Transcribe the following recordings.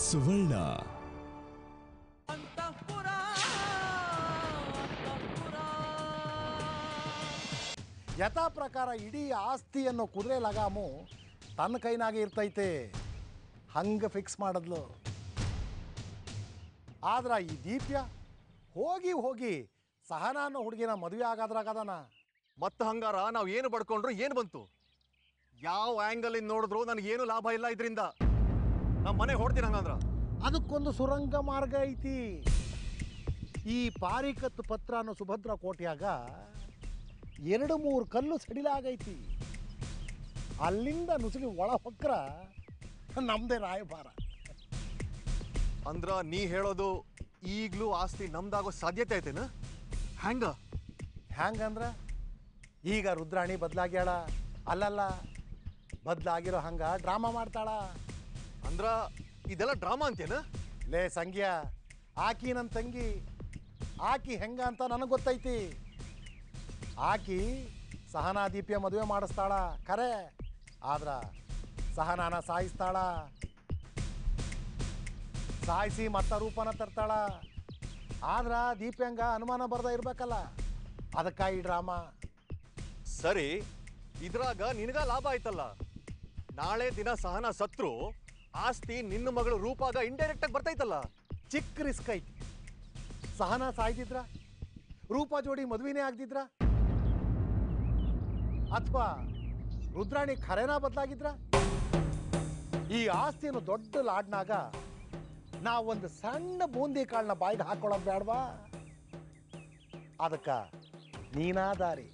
ಸುವರ್ಣ. ಯಥಾ ಪ್ರಕಾರ ಇಡೀ ಆಸ್ತಿಯನ್ನು ಕುದುರೆ ಲಗಾಮು ತನ್ನ ಕೈನಾಗೆ ಇರ್ತೈತೆ, ಹಂಗೆ ಫಿಕ್ಸ್ ಮಾಡಿದ್ಲು. ಆದ್ರೆ ಈ ದೀಪ್ಯ ಹೋಗಿ ಹೋಗಿ ಸಹನಾ ಅನ್ನೋ ಹುಡುಗಿನ ಮದುವೆ ಆಗಾದ್ರಾಗದಾನ. ಮತ್ತೆ ಹಂಗಾರ ನಾವು ಏನು ಬಡ್ಕೊಂಡ್ರು ಏನು ಬಂತು? ಯಾವ ಆ್ಯಂಗಲ್ ಇಂದ ನೋಡಿದ್ರು ನನಗೇನು ಲಾಭ ಇಲ್ಲ ಇದರಿಂದ. ನಮ್ಮ ಮನೆ ಹೊಡ್ತೀನಿ ಹಂಗಂದ್ರ. ಅದಕ್ಕೊಂದು ಸುರಂಗ ಮಾರ್ಗ ಐತಿ. ಈ ಪಾರಿಕತ್ ಪತ್ರ ಅನ್ನೋ ಸುಭದ್ರ ಕೋಟೆಯಾಗ 2-3 ಕಲ್ಲು ಸಡಿಲಾಗೈತಿ. ಅಲ್ಲಿಂದ ನುಸುಳಿ ಒಳ ಹೊಕ್ರ ನಮ್ದೇ ರಾಯಭಾರ. ಅಂದ್ರ ನೀ ಹೇಳೋದು ಈಗಲೂ ಆಸ್ತಿ ನಮ್ದಾಗೋ ಸಾಧ್ಯತೆ ಐತೇನ? ಹ್ಯಾಂಗಂದ್ರ ಈಗ ರುದ್ರಾಣಿ ಬದಲಾಗ್ಯಾಳ. ಅಲ್ಲಲ್ಲ, ಬದಲಾಗಿರೋ ಹಂಗ ಡ್ರಾಮಾ ಮಾಡ್ತಾಳ. ಅಂದ್ರ ಇದೆಲ್ಲ ಡ್ರಾಮಾ ಅಂತೇನ? ಲೇ ಸಂಗ್ಯ, ಆಕಿ ನನ್ನ ತಂಗಿ. ಆಕಿ ಹೆಂಗ ಅಂತ ನನಗೆ ಗೊತ್ತೈತಿ. ಆಕಿ ಸಹನಾ ದೀಪ್ಯ ಮದುವೆ ಮಾಡಿಸ್ತಾಳ ಖರೆ, ಆದ್ರ ಸಹನಾನ ಸಾಯಿಸ್ತಾಳ. ಸಾಯಿಸಿ ಮತ್ತ ರೂಪನ ತರ್ತಾಳ. ಆದ್ರ ದೀಪ್ಯಂಗ ಅನುಮಾನ ಬರ್ದ ಇರ್ಬೇಕಲ್ಲ, ಅದಕ್ಕಾಗಿ ಡ್ರಾಮಾ. ಸರಿ, ಇದ್ರಾಗ ನಿನಗ ಲಾಭ ಆಯ್ತಲ್ಲ. ನಾಳೆ ದಿನ ಸಹನಾ ಸತ್ರು ಆಸ್ತಿ ನಿನ್ನ ಮಗಳು ರೂಪಾಗ ಇಂಡೈರೆಕ್ಟ್ ಆಗಿ ಬರ್ತೈತಲ್ಲ. ಚಿಕ್ಕ ರಿಸ್ಕ್ ಐತಿ. ಸಹನಾ ಸಾಯ್ದಿದ್ರ, ರೂಪಾ ಜೋಡಿ ಮದುವೆನೇ ಆಗ್ದಿದ್ರ, ಅಥವಾ ರುದ್ರಾಣಿ ಖರೇನಾ ಬದಲಾಗಿದ್ರ, ಈ ಆಸ್ತಿಯನ್ನು ದೊಡ್ಡ ಲಾಡ್ನಾಗ ನಾವೊಂದು ಸಣ್ಣ ಬೂಂದಿ ಕಾಳನ್ನ ಬಾಯಿಗೆ ಹಾಕೊಳ್ಳೋದು ಬೇಡವಾ? ಅದಕ್ಕೆ ನೀನಾದಾರಿ,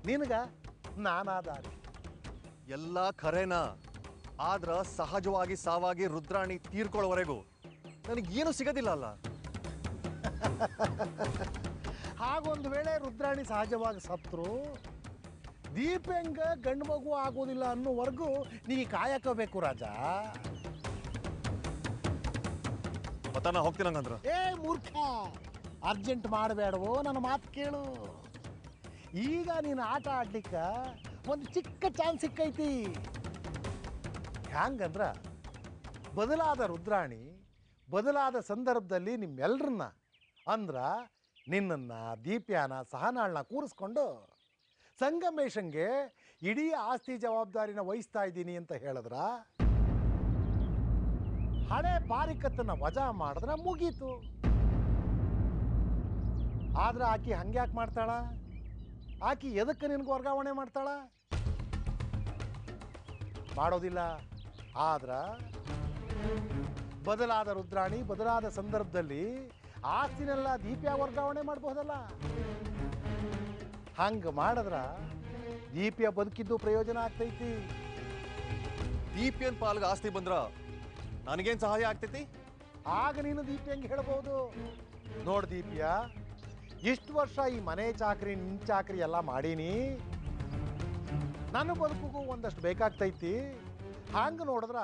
ನಿನಗ ನಾನಾದಾರಿ. ಎಲ್ಲ ಖರೇನಾ, ಆದ್ರ ಸಹಜವಾಗಿ ಸಾವಾಗಿ ರುದ್ರಾಣಿ ತೀರ್ಕೊಳ್ಳೋವರೆಗೂ ನನಗೇನು ಸಿಗೋದಿಲ್ಲ ಅಲ್ಲ. ಹಾಗೊಂದು ವೇಳೆ ರುದ್ರಾಣಿ ಸಹಜವಾಗಿ ಸತ್ರು ದೀಪಂಗ ಗಂಡು ಮಗು ಆಗೋದಿಲ್ಲ ಅನ್ನೋವರೆಗೂ ನೀ ಕಾಯಕಬೇಕು ರಾಜ. ಮತ್ತ ನಾ ಹೋಗ್ತೀನಿ ಹಂಗಂದ್ರ. ಏ ಮೂರ್ಖ, ಅರ್ಜೆಂಟ್ ಮಾಡಬೇಡವೋ, ನನ್ನ ಮಾತು ಕೇಳು. ಈಗ ನೀನು ಆಟ ಆಡ್ಲಿಕ್ಕೆ ಒಂದು ಚಿಕ್ಕ ಚಾನ್ಸ್ ಸಿಕ್ಕೈತಿ. ಹ್ಯಾಂಗಂದ್ರ ಬದಲಾದ ರುದ್ರಾಣಿ ಬದಲಾದ ಸಂದರ್ಭದಲ್ಲಿ ನಿಮ್ಮೆಲ್ಲರನ್ನ, ಅಂದ್ರ ನಿನ್ನನ್ನು, ದೀಪ್ಯಾನ, ಸಹನಾಳನ್ನ ಕೂರಿಸ್ಕೊಂಡು ಸಂಗಮೇಶಂಗೆ ಇಡೀ ಆಸ್ತಿ ಜವಾಬ್ದಾರಿನ ವಹಿಸ್ತಾ ಇದ್ದೀನಿ ಅಂತ ಹೇಳಿದ್ರ, ಹಳೆ ಪಾರಿಕತ್ತನ್ನ ವಜಾ ಮಾಡಿದ್ರ ಮುಗೀತು. ಆದ್ರೆ ಆಕಿ ಹಂಗ್ಯಾಕೆ ಮಾಡ್ತಾಳ? ಆಕಿ ಎದಕ್ಕೆ ನಿನ್ಗೆ ವರ್ಗಾವಣೆ ಮಾಡ್ತಾಳ? ಮಾಡೋದಿಲ್ಲ. ಆದ್ರ ಬದಲಾದ ರುದ್ರಾಣಿ ಬದಲಾದ ಸಂದರ್ಭದಲ್ಲಿ ಆಸ್ತಿನೆಲ್ಲ ದೀಪ್ಯ ವರ್ಗಾವಣೆ ಮಾಡಬಹುದಲ್ಲ. ಹಂಗ ಮಾಡಿದ್ರ ದೀಪ್ಯ ಬದುಕಿದ್ದು ಪ್ರಯೋಜನ ಆಗ್ತೈತಿ. ದೀಪ್ಯನ್ ಪಾಲ್ಗ ಆಸ್ತಿ ಬಂದ್ರ ನನಗೇನು ಸಹಾಯ ಆಗ್ತೈತಿ? ಆಗ ನೀನು ದೀಪ್ಯಂಗೆ ಹೇಳ್ಬೋದು, ನೋಡ್ ದೀಪ್ಯ, ಇಷ್ಟು ವರ್ಷ ಈ ಮನೆ ಚಾಕ್ರಿ ನಿನ್ನ ಚಾಕ್ರಿ ಎಲ್ಲ ಮಾಡೀನಿ, ನನ್ನ ಬದುಕಿಗೂ ಒಂದಷ್ಟು ಬೇಕಾಗ್ತೈತಿ. ಹಂಗೆ ನೋಡಿದ್ರ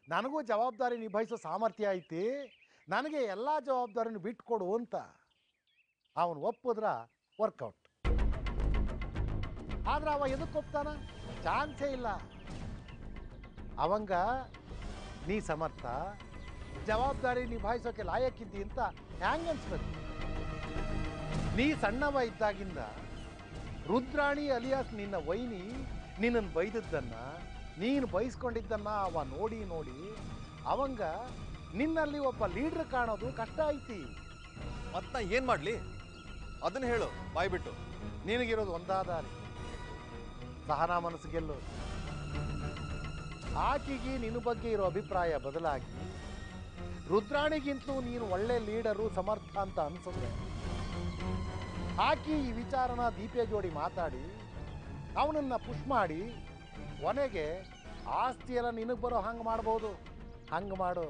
ನನಗೂ ಜವಾಬ್ದಾರಿ ನಿಭಾಯಿಸೋ ಸಾಮರ್ಥ್ಯ ಐತಿ, ನನಗೆ ಎಲ್ಲ ಜವಾಬ್ದಾರಿನೂ ಬಿಟ್ಕೊಡು ಅಂತ ಅವನು ಒಪ್ಪಿದ್ರ ವರ್ಕೌಟ್. ಆದ್ರೆ ಅವ ಎದಕ್ಕೆ ಒಪ್ತಾನ? ಚಾನ್ಸೇ ಇಲ್ಲ. ಅವಂಗ ನೀ ಸಮರ್ಥ, ಜವಾಬ್ದಾರಿ ನಿಭಾಯಿಸೋಕೆ ಲಾಯಕ್ಕಿದ್ದಿ ಅಂತ ಹ್ಯಾಂಗ ಅನ್ಸ್ಬೇಕು? ನೀ ಸಣ್ಣವ ಇದ್ದಾಗಿಂದ ರುದ್ರಾಣಿ ಅಲಿಯಾಸ್ ನಿನ್ನ ವೈನಿ ನಿನ್ನನ್ನು ಬೈದದ್ದನ್ನು, ನೀನು ಬಯಸ್ಕೊಂಡಿದ್ದನ್ನು ಅವ ನೋಡಿ ನೋಡಿ ಅವಂಗ ನಿನ್ನಲ್ಲಿ ಒಬ್ಬ ಲೀಡ್ರ್ ಕಾಣೋದು ಕಷ್ಟ ಐತಿ. ಮತ್ತ ಏನು ಮಾಡಲಿ ಅದನ್ನು ಹೇಳು ಬಾಯ್ಬಿಟ್ಟು. ನಿನಗಿರೋದು ಒಂದಾದಾರಿ, ಸಹನಾ ಮನಸ್ಸು ಗೆಲ್ಲು. ಆಕೆಗೆ ನಿನ್ನ ಬಗ್ಗೆ ಇರೋ ಅಭಿಪ್ರಾಯ ಬದಲಾಗಿ ರುದ್ರಾಣಿಗಿಂತಲೂ ನೀನು ಒಳ್ಳೆ ಲೀಡರು, ಸಮರ್ಥ ಅಂತ ಅನ್ಸುತ್ತೆ. ಆಕಿ ಈ ವಿಚಾರನ ದೀಪೆ ಜೋಡಿ ಮಾತಾಡಿ ಅವನನ್ನು ಪುಷ್ ಮಾಡಿ ಕೊನೆಗೆ ಆಸ್ತಿಯೆಲ್ಲ ನಿನಗೆ ಬರೋ ಹಂಗೆ ಮಾಡ್ಬೋದು. ಹಂಗೆ ಮಾಡು.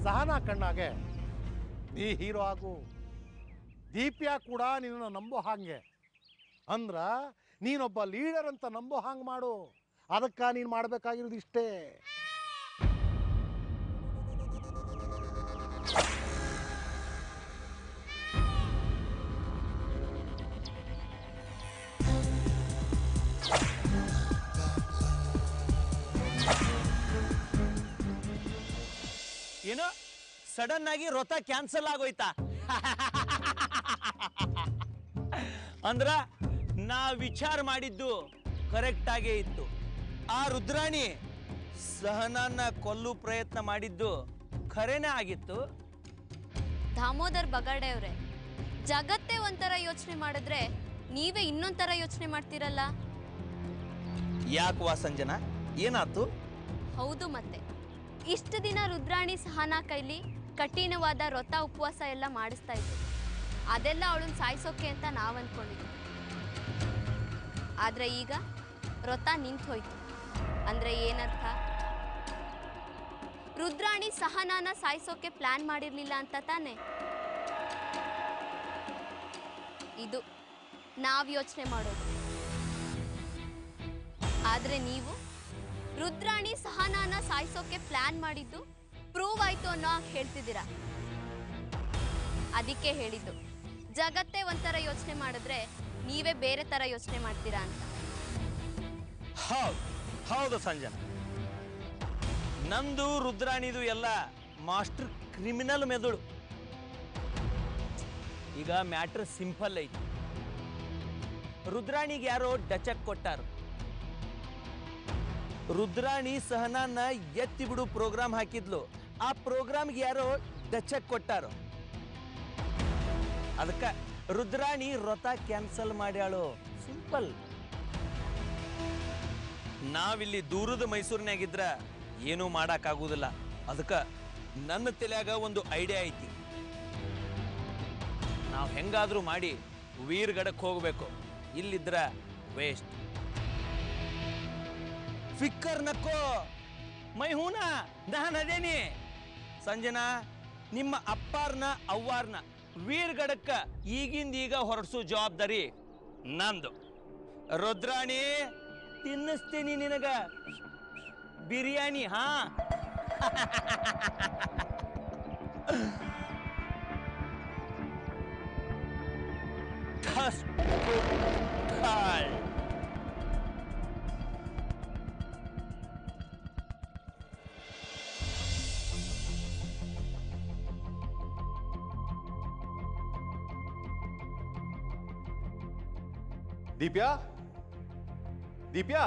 ಸಹನಾ ಕಣ್ಣಾಗೆ ನೀ ಹೀರೋ ಆಗು. ದೀಪ್ಯ ಕೂಡ ನಿನ್ನನ್ನು ನಂಬೋ ಹಾಗೆ, ಅಂದ್ರ ನೀನೊಬ್ಬ ಲೀಡರ್ ಅಂತ ನಂಬೋ ಹಾಗೆ ಮಾಡು. ಅದಕ್ಕೆ ನೀನು ಮಾಡಬೇಕಾಗಿರೋದು ಇಷ್ಟೇ. ಏನೋ ಸಡನ್ ಆಗಿ ರಥ ಕ್ಯಾನ್ಸಲ್ ಆಗೋಯ್ತಾ? ಅಂದ್ರ ನಾ ವಿಚಾರ ಮಾಡಿದ್ದು ಕರೆಕ್ಟ್ ಆಗೇ ಇತ್ತು. ಆ ರುದ್ರಾಣಿ ಸಹನಾನ ಕೊಲ್ಲು ಪ್ರಯತ್ನ ಮಾಡಿದ್ದು ಖರೇನೇ ಆಗಿತ್ತು. ದಾಮೋದರ್ ಬಗಾಡೆ ಅವ್ರೆ, ಜಗತ್ತೇ ಒಂಥರ ಯೋಚನೆ ಮಾಡಿದ್ರೆ ನೀವೇ ಇನ್ನೊಂಥರ ಯೋಚನೆ ಮಾಡ್ತೀರಲ್ಲ. ಯಾಕವಾ ಸಂಜನಾ, ಏನಾತು? ಹೌದು, ಮತ್ತೆ ಇಷ್ಟು ದಿನ ರುದ್ರಾಣಿ ಸಹನಾ ಕೈಲಿ ಕಠಿಣವಾದ ವ್ರತ ಉಪವಾಸ ಎಲ್ಲ ಮಾಡಿಸ್ತಾ ಇದ್ರು. ಅದೆಲ್ಲ ಅವಳನ್ನ ಸಾಯಿಸೋಕೆ ಅಂತ ನಾವು ಅಂದ್ಕೊಂಡಿದ್ವಿ. ಆದ್ರೆ ಈಗ ವ್ರತ ನಿಂತು ಹೋಯ್ತು ಅಂದ್ರೆ ಏನರ್ಥ? ರುದ್ರಾಣಿ ಸಹನಾನ ಸಾಯಿಸೋಕೆ ಪ್ಲಾನ್ ಮಾಡಿರ್ಲಿಲ್ಲ ಅಂತ ತಾನೆ? ಇದು ನಾವ್ ಯೋಚನೆ ಮಾಡೋದು. ಆದ್ರೆ ನೀವು ರುದ್ರಾಣಿ ಸಹನಾನ ಸಾಯಿಸೋಕೆ ಪ್ಲಾನ್ ಮಾಡಿದ್ದು ಪ್ರೂವ್ ಆಯ್ತು ಅನ್ನೋ ಹೇಳ್ತಿದ್ದೀರಾ. ಅದಕ್ಕೆ ಹೇಳಿದ್ದು ಜಗತ್ತೇ ಒಂಥರ ಯೋಚನೆ ಮಾಡಿದ್ರೆ ನೀವೇ ಬೇರೆ ತರ ಯೋಚನೆ ಮಾಡ್ತೀರಾ ಅಂತ. ಹೌದು ಸಂಜನಾ, ನಂದು ರುದ್ರಾಣಿದು ಎಲ್ಲ ಮಾಸ್ಟರ್ ಕ್ರಿಮಿನಲ್ ಮೆದುಳು. ಈಗ ಮ್ಯಾಟ್ರ್ ಸಿಂಪಲ್ ಐತಿ. ರುದ್ರಾಣಿಗೆ ಯಾರೋ ಡಚಕ್ ಕೊಟ್ಟಾರು. ರುದ್ರಾಣಿ ಸಹನಾನ ಎತ್ತಿ ಬಿಡು ಪ್ರೋಗ್ರಾಮ್ ಹಾಕಿದ್ಲು. ಆ ಪ್ರೋಗ್ರಾಮ್ಗೆ ಯಾರೋ ಡಚಕ್ ಕೊಟ್ಟಾರು. ಅದಕ್ಕೆ ರುದ್ರಾಣಿ ವ್ರತ ಕ್ಯಾನ್ಸಲ್ ಮಾಡ್ಯಾಳು. ಸಿಂಪಲ್. ನಾವಿಲ್ಲಿ ದೂರದ ಮೈಸೂರಿನಾಗಿದ್ರ ಏನೂ ಮಾಡಕ್ಕಾಗುವುದಿಲ್ಲ. ಅದಕ್ಕೆ ನನ್ನ ತಲೆಯಾಗ ಒಂದು ಐಡಿಯಾ ಐತಿ. ನಾವು ಹೆಂಗಾದ್ರೂ ಮಾಡಿ ವೀರ್ಗಡಕ್ಕೆ ಹೋಗ್ಬೇಕು. ಇಲ್ಲಿದ್ರ ವೇಸ್ಟ್. ಫಿಕ್ಕರ್ ನಕ್ಕೋ, ಮೈ ಹೂನ ನಾನು ಅದೇನಿ. ಸಂಜನಾ, ನಿಮ್ಮ ಅಪ್ಪಾರ್ನ ಅವ್ವಾರ್ನ ವೀರ್ಗಡಕ್ಕ ಈಗಿಂದೀಗ ಹೊರಡಿಸೋ ಜವಾಬ್ದಾರಿ ನಂದು. ರುದ್ರಾಣಿ, ತಿನ್ನಿಸ್ತೀನಿ ನಿನಗ ಬಿರಿಯಾನಿ. ಹಾ ದೀಪ್ಯಾ, ದೀಪ್ಯಾ,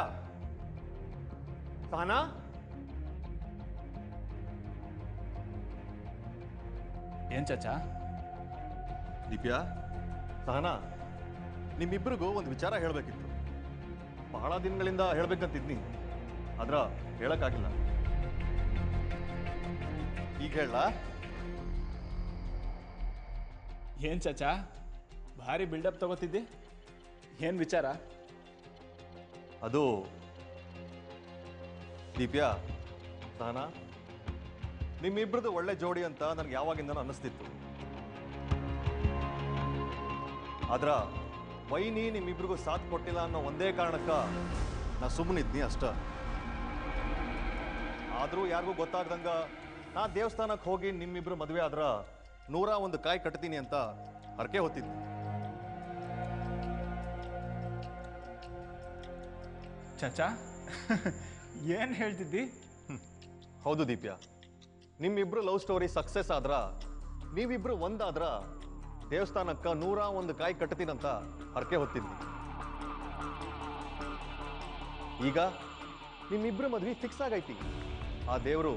ಸಹನಾ, ಏನ್ ಚಾಚಾ? ದೀಪ್ಯಾ, ಸಹನಾ, ನಿಮ್ಮಿಬ್ಬರಿಗೂ ಒಂದು ವಿಚಾರ ಹೇಳಬೇಕಿತ್ತು. ಬಹಳ ದಿನಗಳಿಂದ ಹೇಳ್ಬೇಕಂತಿದ್ನಿ, ಆದ್ರ ಹೇಳಕ್ಕಾಗಿಲ್ಲ. ಈಗ ಹೇಳ. ಏನ್ ಚಾಚಾ ಭಾರಿ ಬಿಲ್ಡಪ್ ತಗೋತಿದ್ದಿ? ಏನ್ ವಿಚಾರ? ಅದು ದೀಪ್ಯಾ, ಸಹನಾ, ನಿಮ್ಮಿಬ್ರದ್ದು ಒಳ್ಳೆ ಜೋಡಿ ಅಂತ ನನಗೆ ಯಾವಾಗಿಂದನೂ ಅನ್ನಿಸ್ತಿತ್ತು. ಆದ್ರ ವೈನಿ ನಿಮ್ಮಿಬ್ರಿಗೂ ಸಾಥ್ ಕೊಟ್ಟಿಲ್ಲ ಅನ್ನೋ ಒಂದೇ ಕಾರಣಕ್ಕ ನಾ ಸುಮ್ಮನಿದ್ನಿ ಅಷ್ಟ. ಆದ್ರೂ ಯಾರಿಗೂ ಗೊತ್ತಾಗ್ದಂಗ ನಾ ದೇವಸ್ಥಾನಕ್ಕೆ ಹೋಗಿ ನಿಮ್ಮಿಬ್ರು ಮದುವೆ ಆದ್ರ 101 ಕಾಯಿ ಕಟ್ತೀನಿ ಅಂತ ಹರಕೆ ಹೊತ್ತಿದ್ನಿ. ಚಾಚಾ ಏನ್ ಹೇಳ್ತಿದ್ದಿ? ಹೌದು ದೀಪ್ಯಾ, ನಿಮ್ಮಿಬ್ರು ಲವ್ ಸ್ಟೋರಿ ಸಕ್ಸಸ್ ಆದ್ರ, ನೀವಿಬ್ರು ಒಂದಾದ್ರ ದೇವಸ್ಥಾನಕ್ಕ 101 ಕಾಯಿ ಕಟ್ತೀನಂತ ಹರಕೆ ಹೊತ್ತಿದ್ನಿ. ಈಗ ನಿಮ್ಮಿಬ್ರು ಮದ್ವೆ ಫಿಕ್ಸ್ ಆಗೈತಿ. ಆ ದೇವರು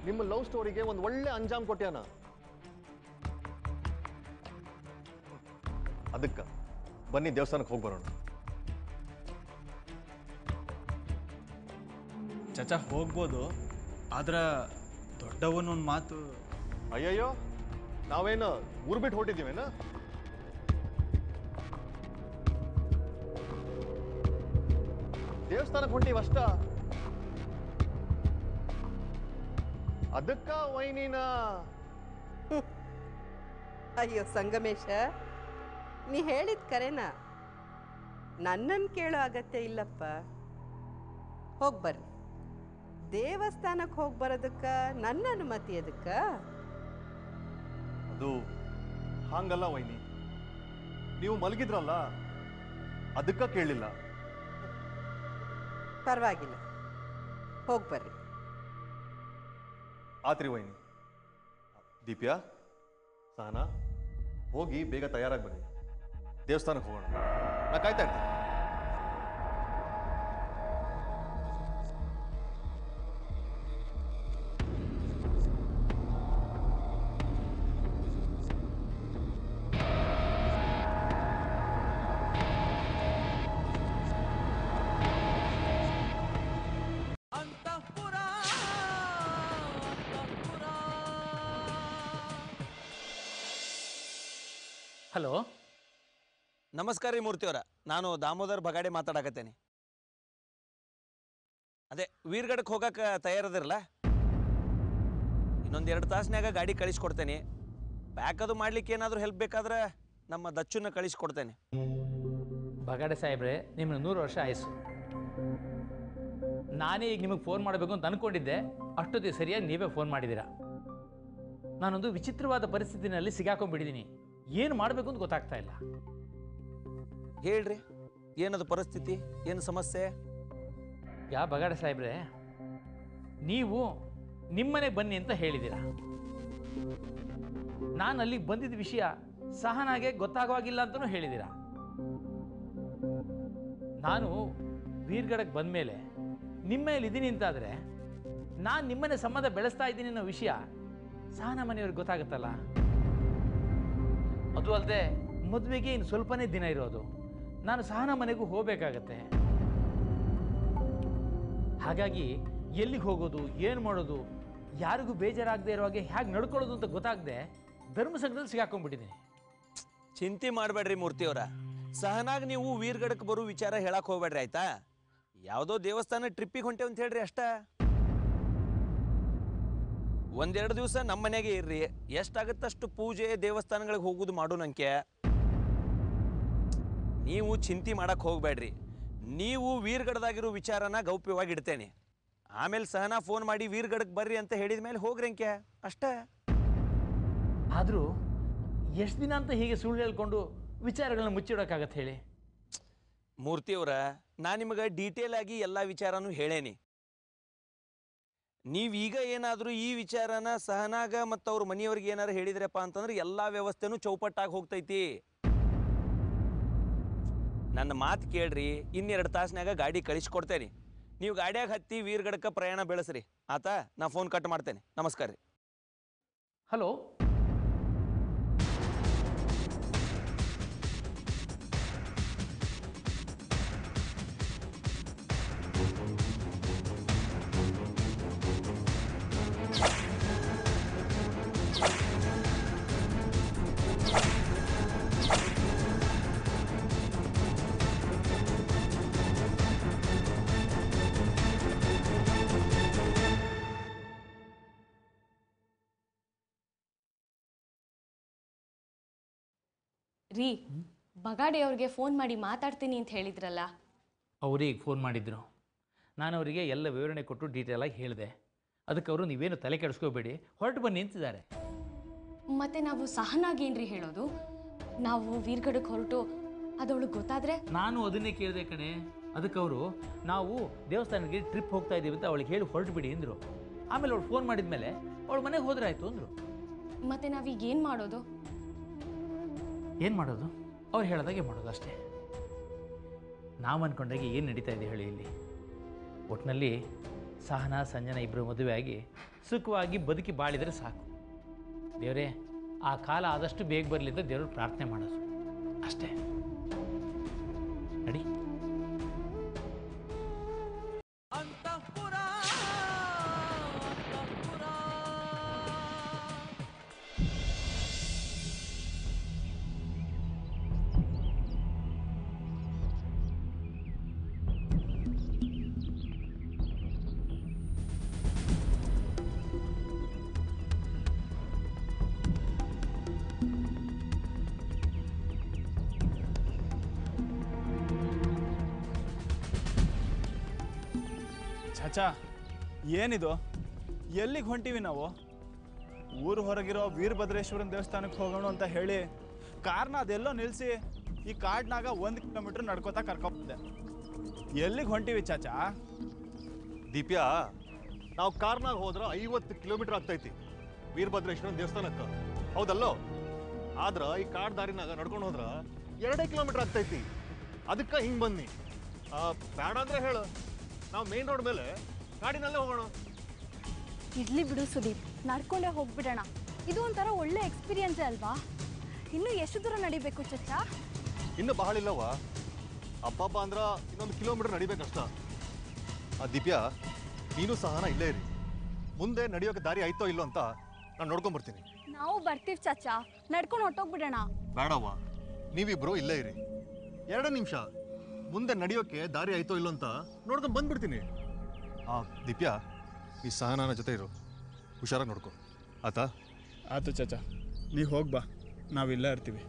ನಿಮ್ಮ ಲವ್ ಸ್ಟೋರಿಗೆ ಒಂದು ಒಳ್ಳೆ ಅಂಜಾಮ್ ಕೊಟ್ಯಾನ. ಅದಕ್ಕ ಬನ್ನಿ ದೇವಸ್ಥಾನಕ್ಕೆ ಹೋಗಿ ಬರೋಣ. ಚಾಚಾ ಹೋಗ್ಬೋದು, ಆದ್ರ ದೊಡ್ಡವನೊಂದು ಮಾತು. ಅಯ್ಯಯ್ಯೋ, ನಾವೇನು ಊರ್ ಬಿಟ್ಟು ಹೊಟ್ಟಿದ್ದೀವೇನ? ದೇವಸ್ಥಾನಕ್ಕೆ ಹೊಂಟೀವಷ್ಟ. ಅದಕ್ಕ ವೈನಿನ. ಅಯ್ಯೋ ಸಂಗಮೇಶ, ನೀ ಹೇಳಿದ ಕರೆನಾ? ನನ್ನನ್ನು ಕೇಳೋ ಅಗತ್ಯ ಇಲ್ಲಪ್ಪ. ಹೋಗ್ಬರ್ರಿ. ದೇವಸ್ಥಾನಕ್ಕೆ ಹೋಗಿ ಬರೋದಕ್ಕ ನನ್ನ ಅನುಮತಿ ಅದಕ್ಕ? ಅದು ಹಾಂಗಲ್ಲ ವೈನಿ, ನೀವು ಮಲಗಿದ್ರಲ್ಲ ಅದಕ್ಕ ಕೇಳಿಲ್ಲ. ಪರವಾಗಿಲ್ಲ, ಹೋಗ್ಬರ್ರಿ. ಆತ್ರಿ ವೈನಿ, ದೀಪ್ಯಾ, ಸಹನಾ, ಹೋಗಿ ಬೇಗ ತಯಾರಾಗಿ ಬನ್ನಿ. ದೇವಸ್ಥಾನಕ್ಕೆ ಹೋಗೋಣ. ನಾ ಕಾಯ್ತಾ ಇರ್ತೀನಿ. ಹಲೋ, ನಮಸ್ಕಾರ ರೀ ಮೂರ್ತಿಯವರ. ನಾನು ದಾಮೋದರ್ ಬಗಾಡೆ ಮಾತಾಡಕತ್ತೇನೆ. ಅದೇ ವೀರ್ಗಡಕ್ಕೆ ಹೋಗಕ್ಕೆ ತಯಾರದಿರಲ್ಲ. ಇನ್ನೊಂದು 2 ತಾಸಿನಾಗ ಗಾಡಿ ಕಳಿಸ್ಕೊಡ್ತೇನೆ. ಪ್ಯಾಕ್ ಅದು ಮಾಡ್ಲಿಕ್ಕೆ ಏನಾದರೂ ಹೆಲ್ಪ್ ಬೇಕಾದ್ರೆ ನಮ್ಮ ದಚ್ಚುನ ಕಳಿಸ್ಕೊಡ್ತೇನೆ. ಬಗಾಡೆ ಸಾಹೇಬ್ರೆ, ನಿಮ್ಮನ್ನು 100 ವರ್ಷ ಆಯಸ್ಸು. ನಾನೇ ಈಗ ನಿಮಗೆ ಫೋನ್ ಮಾಡಬೇಕು ಅಂತ ಅಂದ್ಕೊಂಡಿದ್ದೆ. ಅಷ್ಟೊತ್ತಿಗೆ ಸರಿಯಾಗಿ ನೀವೇ ಫೋನ್ ಮಾಡಿದ್ದೀರಾ. ನಾನೊಂದು ವಿಚಿತ್ರವಾದ ಪರಿಸ್ಥಿತಿನಲ್ಲಿ ಸಿಗಾಕೊಂಡ್ಬಿಟ್ಟಿದ್ದೀನಿ. ಏನು ಮಾಡಬೇಕು ಅಂತ ಗೊತ್ತಾಗ್ತಾ ಇಲ್ಲ. ಹೇಳ್ರಿ, ಏನದು ಪರಿಸ್ಥಿತಿ, ಏನು ಸಮಸ್ಯೆ? ಯಾ ಬಗಾಡೆ ಸಾಹೇಬ್ರೆ, ನೀವು ನಿಮ್ಮನೆ ಬನ್ನಿ ಅಂತ ಹೇಳಿದ್ದೀರಾ. ನಾನು ಅಲ್ಲಿಗೆ ಬಂದಿದ್ದ ವಿಷಯ ಸಹನಾಗೆ ಗೊತ್ತಾಗುವಾಗಿಲ್ಲ ಅಂತಲೂ ಹೇಳಿದ್ದೀರಾ. ನಾನು ವೀರ್ಗಡಕ್ಕೆ ಬಂದ ಮೇಲೆ ನಿಮ್ಮ ಮೇಲೆ ಇದ್ದೀನಿ ಅಂತಾದರೆ ನಾನು ನಿಮ್ಮನೆ ಸಂಬಂಧ ಬೆಳೆಸ್ತಾ ಇದ್ದೀನಿ ಅನ್ನೋ ವಿಷಯ ಸಹನಾ ಮನೆಯವ್ರಿಗೆ ಗೊತ್ತಾಗುತ್ತಲ್ಲ. ಅದು ಅಲ್ಲದೆ ಮದುವೆಗೆ ಇನ್ನು ಸ್ವಲ್ಪನೇ ದಿನ ಇರೋದು. ನಾನು ಸಹನಾ ಮನೆಗೂ ಹೋಗಬೇಕಾಗತ್ತೆ. ಹಾಗಾಗಿ ಎಲ್ಲಿಗೆ ಹೋಗೋದು, ಏನು ಮಾಡೋದು, ಯಾರಿಗೂ ಬೇಜಾರಾಗದೆ ಇರೋ ಹಾಗೆ ಹೇಗೆ ನಡ್ಕೊಳ್ಳೋದು ಅಂತ ಗೊತ್ತಾಗದೆ ಧರ್ಮಸಂಘದಲ್ಲಿ ಸಿಗಾಕೊಂಡ್ಬಿಟ್ಟಿದ್ದೀನಿ. ಚಿಂತೆ ಮಾಡಬೇಡ್ರಿ ಮೂರ್ತಿಯವರ. ಸಹನಾಗ ನೀವು ವೀರ್ಗಡಕ್ಕೆ ಬರೋ ವಿಚಾರ ಹೇಳಕ್ಕೆ ಹೋಗ್ಬೇಡ್ರಿ, ಆಯ್ತಾ? ಯಾವುದೋ ದೇವಸ್ಥಾನ ಟ್ರಿಪ್ಪಿಗೆ ಹೊಂಟೇವೆ ಅಂತ ಹೇಳ್ರಿ ಅಷ್ಟ. 1-2 ದಿವಸ ನಮ್ಮ ಮನೆಗೆ ಇರ್ರಿ. ಎಷ್ಟಾಗತ್ತಷ್ಟು ಪೂಜೆ ದೇವಸ್ಥಾನಗಳಿಗೆ ಹೋಗೋದು ಮಾಡು. ನಂಗೆ ನೀವು ಚಿಂತೆ ಮಾಡಕ್ಕೆ ಹೋಗ್ಬೇಡ್ರಿ. ನೀವು ವೀರ್ಗಡದಾಗಿರೋ ವಿಚಾರನ ಗೌಪ್ಯವಾಗಿ ಇಡ್ತೇನೆ. ಆಮೇಲೆ ಸಹನಾ ಫೋನ್ ಮಾಡಿ ವೀರ್ಗಡಕ್ಕೆ ಬರ್ರಿ ಅಂತ ಹೇಳಿದ ಮೇಲೆ ಹೋಗ್ರಂಕೆ ಅಷ್ಟೇ. ಆದರೂ ಎಷ್ಟು ದಿನ ಅಂತ ಹೀಗೆ ಸುಳ್ಳು ಹೇಳ್ಕೊಂಡು ವಿಚಾರಗಳನ್ನ ಮುಚ್ಚಿಡೋಕ್ಕಾಗತ್ತೆ ಹೇಳಿ? ಮೂರ್ತಿಯವರ, ನಾನು ನಿಮಗೆ ಡೀಟೇಲ್ ಆಗಿ ಎಲ್ಲ ವಿಚಾರನೂ ಹೇಳೇನಿ. ನೀವೀಗ ಏನಾದರೂ ಈ ವಿಚಾರನ ಸಹನಾಗ ಮತ್ತು ಅವ್ರ ಮನೆಯವ್ರಿಗೆ ಏನಾರು ಹೇಳಿದ್ರಪ್ಪ ಅಂತಂದ್ರೆ ಎಲ್ಲ ವ್ಯವಸ್ಥೆನೂ ಚೌಪಟ್ಟಾಗಿ ಹೋಗ್ತೈತಿ. ನನ್ನ ಮಾತು ಕೇಳ್ರಿ. 2 ತಾಸಿನಾಗ ಗಾಡಿ ಕಳಿಸ್ಕೊಡ್ತೇನೆ. ನೀವು ಗಾಡಿಯಾಗ ಹತ್ತಿ ವೀರ್ಗಡಕ್ಕೆ ಪ್ರಯಾಣ ಬೆಳೆಸ್ರಿ, ಆತಾ? ನಾ ಫೋನ್ ಕಟ್ ಮಾಡ್ತೇನೆ. ನಮಸ್ಕಾರ ರೀ. ಹಲೋ, ರೀ, ಬಗಾಡೆಯವ್ರಿಗೆ ಫೋನ್ ಮಾಡಿ ಮಾತಾಡ್ತೀನಿ ಅಂತ ಹೇಳಿದ್ರಲ್ಲ? ಅವರಿಗೆ ಫೋನ್ ಮಾಡಿದ್ರು. ನಾನು ಅವರಿಗೆ ಎಲ್ಲ ವಿವರಣೆ ಕೊಟ್ಟು ಡೀಟೇಲಾಗಿ ಹೇಳಿದೆ. ಅದಕ್ಕೆ ಅವರು ನೀವೇನು ತಲೆ ಕೆಡಿಸ್ಕೋಬೇಡಿ, ಹೊರಟು ಬನ್ನಿ ಅಂತಿದ್ದಾರೆ. ಮತ್ತೆ ನಾವು ಸಹನಾಗೇನ್ರಿ ಹೇಳೋದು? ನಾವು ವೀರ್ಗಡಕ್ಕೆ ಹೊರಟು ಅದವಳಿಗೆ ಗೊತ್ತಾದರೆ? ನಾನು ಅದನ್ನೇ ಕೇಳಿದೆ ಕಣೆ. ಅದಕ್ಕೆ ಅವರು ನಾವು ದೇವಸ್ಥಾನಕ್ಕೆ ಟ್ರಿಪ್ ಹೋಗ್ತಾ ಇದ್ದೀವಿ ಅಂತ ಅವಳಿಗೆ ಹೇಳಿ ಹೊರಟು ಬಿಡಿ ಅಂದರು. ಆಮೇಲೆ ಅವಳು ಫೋನ್ ಮಾಡಿದ ಮೇಲೆ ಅವಳ ಮನೆಗೆ ಹೋದ್ರೆ ಆಯಿತು ಅಂದರು. ಮತ್ತೆ ನಾವೀಗ ಏನು ಮಾಡೋದು? ಏನು ಮಾಡೋದು? ಅವ್ರು ಹೇಳ್ದಾಗೆ ಮಾಡೋದು ಅಷ್ಟೇ. ನಾವು ಅಂದ್ಕೊಂಡಾಗೆ ಏನು ನಡೀತಾ ಇದೆ ಹೇಳಿ ಇಲ್ಲಿ? ಒಟ್ಟಿನಲ್ಲಿ ಸಹನಾ ಸಂಜನಾ ಇಬ್ಬರು ಮದುವೆ ಆಗಿ ಸುಖವಾಗಿ ಬದುಕಿ ಬಾಳಿದರೆ ಸಾಕು. ದೇವರೇ, ಆ ಕಾಲ ಆದಷ್ಟು ಬೇಗ ಬರಲಿ ಅಂತ ದೇವ್ರಿಗೆ ಪ್ರಾರ್ಥನೆ ಮಾಡೋದು ಅಷ್ಟೇ. ನಡಿ. ಚಾಚಾ, ಏನಿದು? ಎಲ್ಲಿಗೆ ಹೊಂಟಿವಿ ನಾವು? ಊರು ಹೊರಗಿರೋ ವೀರಭದ್ರೇಶ್ವರನ ದೇವಸ್ಥಾನಕ್ಕೆ ಹೋಗೋಣ ಅಂತ ಹೇಳಿ ಕಾರ್ನ ಅದೆಲ್ಲೋ ನಿಲ್ಲಿಸಿ ಈ ಕಾಡ್ನಾಗ 1 ಕಿಲೋಮೀಟ್ರ್ ನಡ್ಕೋತಾ ಕರ್ಕೊಂಡೆ. ಎಲ್ಲಿಗೆ ಹೊಂಟಿವಿ ಚಾಚಾ? ದೀಪ್ಯಾ, ನಾವು ಕಾರ್ನಾಗ ಹೋದ್ರೆ 50 ಕಿಲೋಮೀಟರ್ ಆಗ್ತೈತಿ. ವೀರಭದ್ರೇಶ್ವರನ ದೇವಸ್ಥಾನಕ್ಕ ಹೌದಲ್ಲೋ? ಆದ್ರ ಈ ಕಾಡ್ ದಾರಿನಾಗ ನಡ್ಕೊಂಡು ಹೋದ್ರ 2 ಕಿಲೋಮೀಟರ್ ಆಗ್ತೈತಿ. ಅದಕ್ಕ ಹಿಂಗ್ ಬನ್ನಿ. ಬೇಡ ಅಂದ್ರೆ ಹೇಳು, ನಾವು ಮೇನ್ ರೋಡ್ ಮೇಲೆ ಗಾಡಿನಲ್ಲೇ ಹೋಗೋಣ. ಇರ್ಲಿ ಬಿಡು ಸುದೀಪ್, ನಡ್ಕೊಂಡೇ ಹೋಗ್ಬಿಡೋಣ. ಇದು ಒಂಥರ ಒಳ್ಳೆ ಎಕ್ಸ್ಪೀರಿಯನ್ಸೇ ಅಲ್ವಾ? ಇನ್ನು ಎಷ್ಟು ದೂರ ನಡಿಬೇಕು ಚಚ್ಚಾ? ಇನ್ನು ಬಹಳ ಇಲ್ಲವ, ಅಬ್ಬಬ್ಬ ಅಂದ್ರ ಇನ್ನೊಂದು ಕಿಲೋಮೀಟರ್ ನಡಿಬೇಕಷ್ಟ. ದಿವ್ಯಾ, ನೀನು ಸಹನ ಇಲ್ಲೇ ಇರಿ. ಮುಂದೆ ನಡೆಯೋಕೆ ದಾರಿ ಆಯ್ತೋ ಇಲ್ಲೋ ಅಂತ ನಾನು ನೋಡ್ಕೊಂಡ್ಬರ್ತೀನಿ. ನಾವು ಬರ್ತೀವಿ ಚಾಚಾ, ನಡ್ಕೊಂಡು ಹೊಟ್ಟೋಗ್ಬಿಡೋಣ. ಬೇಡವ್ವ, ನೀವಿಬ್ರು ಇಲ್ಲೇ ಇರಿ. 2 ನಿಮಿಷ ಮುಂದೆ ನಡೆಯೋಕೆ ದಾರಿ ಆಯ್ತೋ ಇಲ್ಲೋ ಅಂತ ನೋಡ್ಕೊಂಡು ಬಂದ್ಬಿಡ್ತೀನಿ. ದಿವ್ಯಾ, ನೀ ಸಹನನ ಜೊತೆ ಇರು, ಹುಷಾರಾಗಿ ನೋಡ್ಕೊ ಆತಾ? ಆಯ್ತು ಚಾಚಾ, ನೀವು ಹೋಗಿ ಬಾ, ನಾವಿಲ್ಲ ಇರ್ತೀವಿ.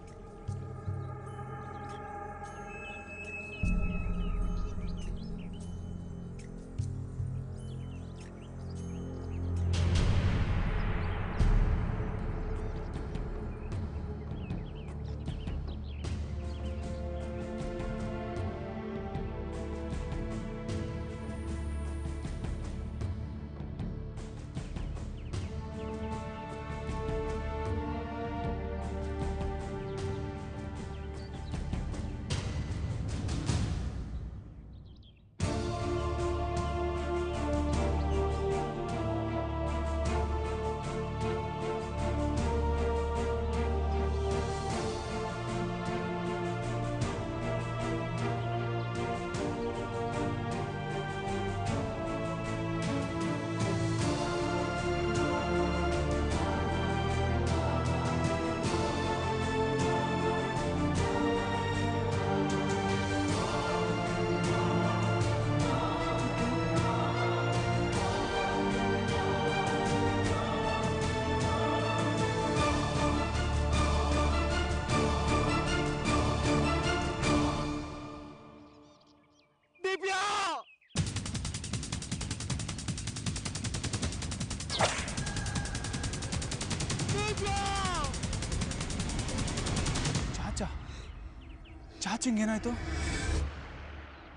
ಚಾಚಿಂಗ್ ಏನಾಯ್ತು?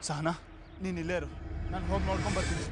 ಸಹನಾ, ನೀನು ಇಲ್ಲೇ ಇರು, ನಾನು ಹೋಗಿ ನೋಡ್ಕೊಂಡು ಬರ್ತೀನಿ.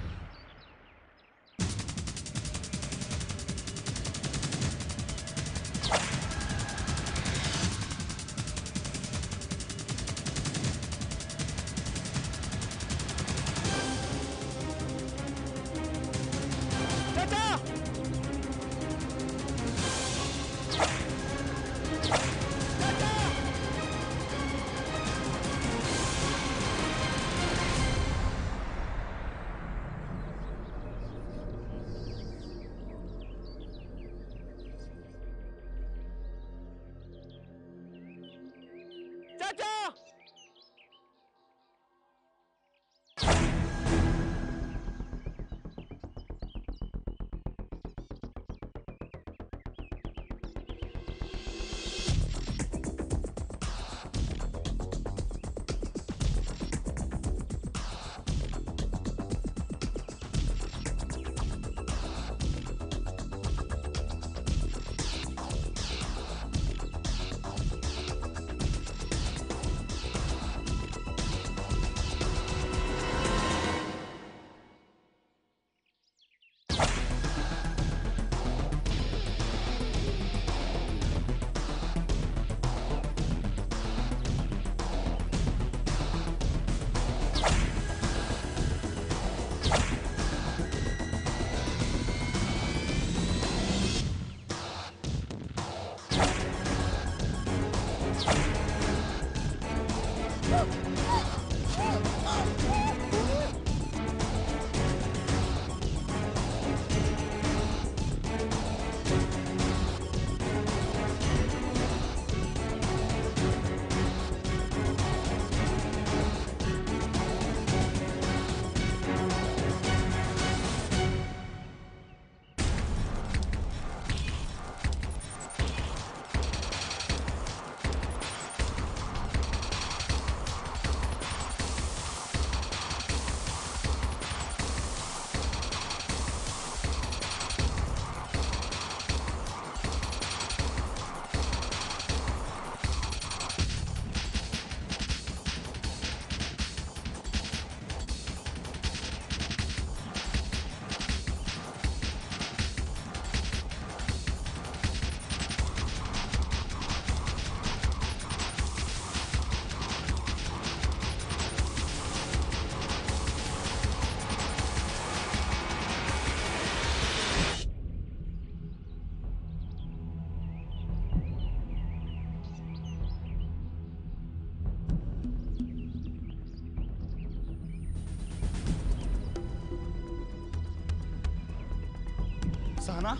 ಸಹನಾ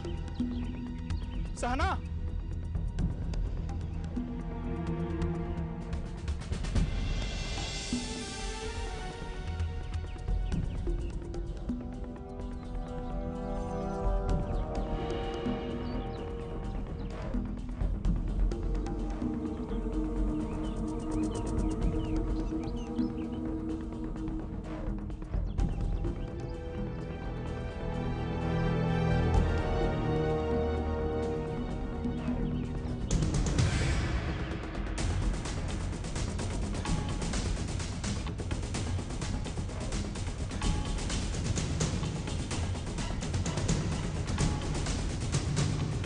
ಸಹನಾ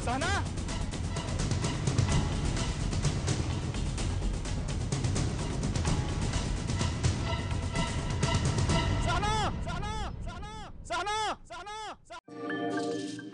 ಸಹನಾ ಸಹನಾ ಸಹನಾ ಸಹನಾ ಸಹನಾ ಸಹನಾ